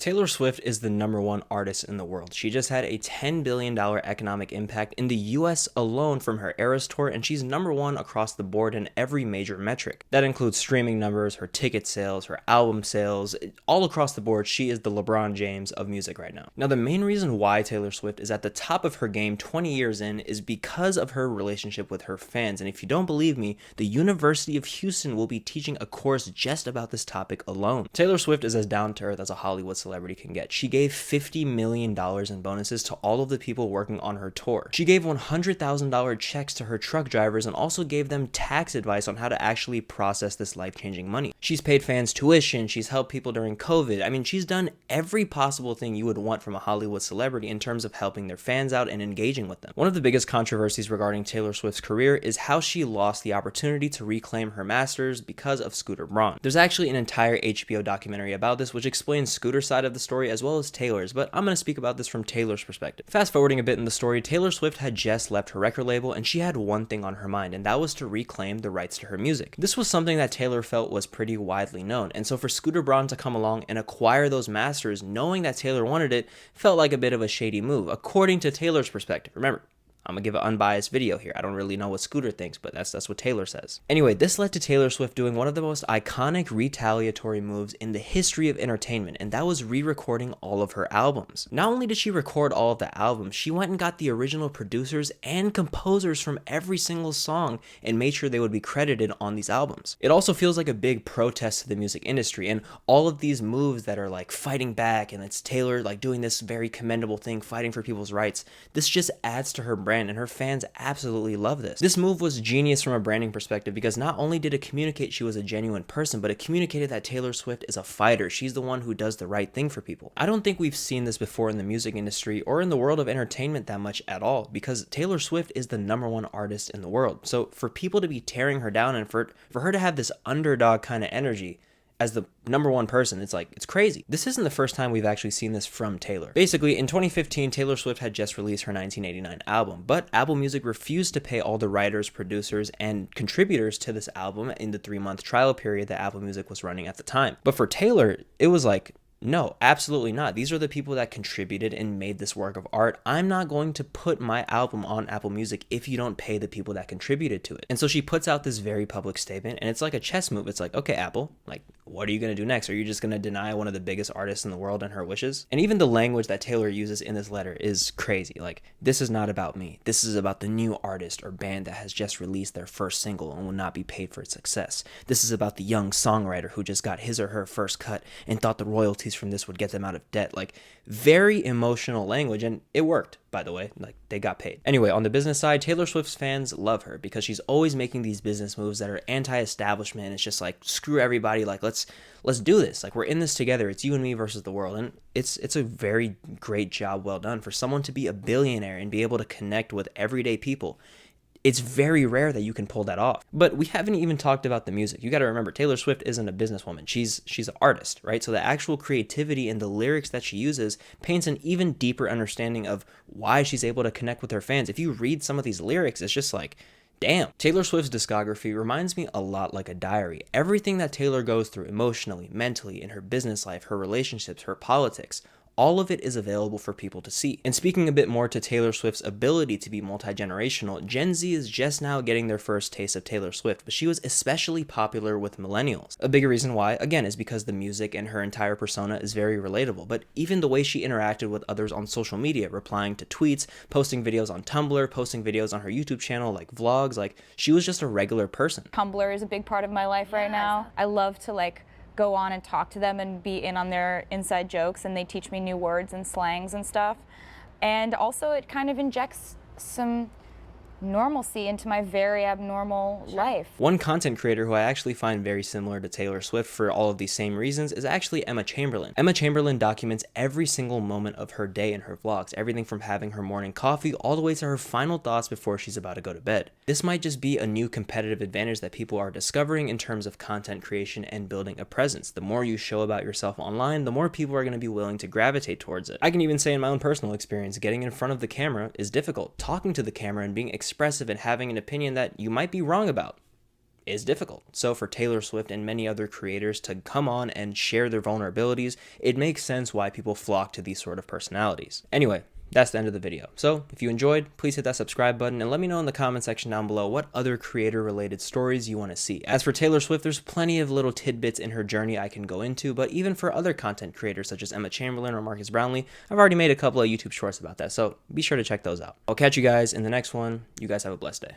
Taylor Swift is the #1 artist in the world. She just had a $10 billion economic impact in the US alone from her Eras tour, and she's #1 across the board in every major metric. That includes streaming numbers, her ticket sales, her album sales, all across the board. She is the LeBron James of music right now. Now, the main reason why Taylor Swift is at the top of her game 20 years in is because of her relationship with her fans. And if you don't believe me, the University of Houston will be teaching a course just about this topic alone. Taylor Swift is as down to earth as a Hollywood celebrity can get. She gave $50 million in bonuses to all of the people working on her tour. She gave $100,000 checks to her truck drivers and also gave them tax advice on how to actually process this life-changing money. She's paid fans tuition, she's helped people during COVID. I mean, she's done every possible thing you would want from a Hollywood celebrity in terms of helping their fans out and engaging with them. One of the biggest controversies regarding Taylor Swift's career is how she lost the opportunity to reclaim her masters because of Scooter Braun. There's actually an entire HBO documentary about this, which explains Scooter's side of the story as well as Taylor's, but I'm going to speak about this from Taylor's perspective. Fast forwarding a bit in the story, Taylor Swift had just left her record label and she had one thing on her mind, and that was to reclaim the rights to her music. This was something that Taylor felt was pretty widely known, and so for Scooter Braun to come along and acquire those masters knowing that Taylor wanted it felt like a bit of a shady move, according to Taylor's perspective. Remember, I'm gonna give an unbiased video here. I don't really know what Scooter thinks, but that's what Taylor says. Anyway, this led to Taylor Swift doing one of the most iconic retaliatory moves in the history of entertainment, and that was re-recording all of her albums. Not only did she record all of the albums, she went and got the original producers and composers from every single song and made sure they would be credited on these albums. It also feels like a big protest to the music industry, and all of these moves that are like fighting back, and it's Taylor like doing this very commendable thing, fighting for people's rights. This just adds to her brand, and her fans absolutely love this. This move was genius from a branding perspective because not only did it communicate she was a genuine person, but it communicated that Taylor Swift is a fighter. She's the one who does the right thing for people. I don't think we've seen this before in the music industry or in the world of entertainment that much at all, because Taylor Swift is the #1 artist in the world. So for people to be tearing her down and for her to have this underdog kind of energy as the #1 person, it's crazy. This isn't the first time we've actually seen this from Taylor. Basically, in 2015, Taylor Swift had just released her 1989 album, but Apple Music refused to pay all the writers, producers, and contributors to this album in the 3-month trial period that Apple Music was running at the time. But for Taylor, it was like, no, absolutely not. These are the people that contributed and made this work of art. I'm not going to put my album on Apple Music if you don't pay the people that contributed to it. And so she puts out this very public statement, and it's like a chess move. It's like, okay, Apple, like, what are you going to do next? Are you just going to deny one of the biggest artists in the world and her wishes? And even the language that Taylor uses in this letter is crazy. Like, this is not about me. This is about the new artist or band that has just released their first single and will not be paid for its success. This is about the young songwriter who just got his or her first cut and thought the royalties from this would get them out of debt. Like, very emotional language, and it worked, by the way. Like, they got paid. Anyway, on the business side, Taylor Swift's fans love her because she's always making these business moves that are anti-establishment. It's just like, screw everybody, like, let's do this. Like, we're in this together. It's you and me versus the world. And it's a very great job well done for someone to be a billionaire and be able to connect with everyday people. It's very rare that you can pull that off. But we haven't even talked about the music. You got to remember, Taylor Swift isn't a businesswoman. She's an artist, right? So the actual creativity and the lyrics that she uses paints an even deeper understanding of why she's able to connect with her fans. If you read some of these lyrics, it's just like, damn. Taylor Swift's discography reminds me a lot like a diary. Everything that Taylor goes through emotionally, mentally, in her business life, her relationships, her politics, all of it is available for people to see. And speaking a bit more to Taylor Swift's ability to be multi-generational, Gen Z is just now getting their first taste of Taylor Swift, but she was especially popular with millennials. A bigger reason why, again, is because the music and her entire persona is very relatable, but even the way she interacted with others on social media, replying to tweets, posting videos on Tumblr, posting videos on her YouTube channel, like vlogs, like, she was just a regular person. Tumblr is a big part of my life right now. I love to go on and talk to them and be in on their inside jokes, and they teach me new words and slangs and stuff. And also it kind of injects some normalcy into my very abnormal life. One content creator who I actually find very similar to Taylor Swift for all of these same reasons is actually Emma Chamberlain. Emma Chamberlain documents every single moment of her day in her vlogs, everything from having her morning coffee all the way to her final thoughts before she's about to go to bed. This might just be a new competitive advantage that people are discovering in terms of content creation and building a presence. The more you show about yourself online, the more people are going to be willing to gravitate towards it. I can even say in my own personal experience, getting in front of the camera is difficult. Talking to the camera and being expressive and having an opinion that you might be wrong about is difficult. So for Taylor Swift and many other creators to come on and share their vulnerabilities, it makes sense why people flock to these sort of personalities. Anyway, that's the end of the video. So if you enjoyed, please hit that subscribe button and let me know in the comment section down below what other creator related stories you want to see. As for Taylor Swift, there's plenty of little tidbits in her journey I can go into, but even for other content creators such as Emma Chamberlain or Marcus Brownlee, I've already made a couple of YouTube shorts about that, so be sure to check those out. I'll catch you guys in the next one. You guys have a blessed day.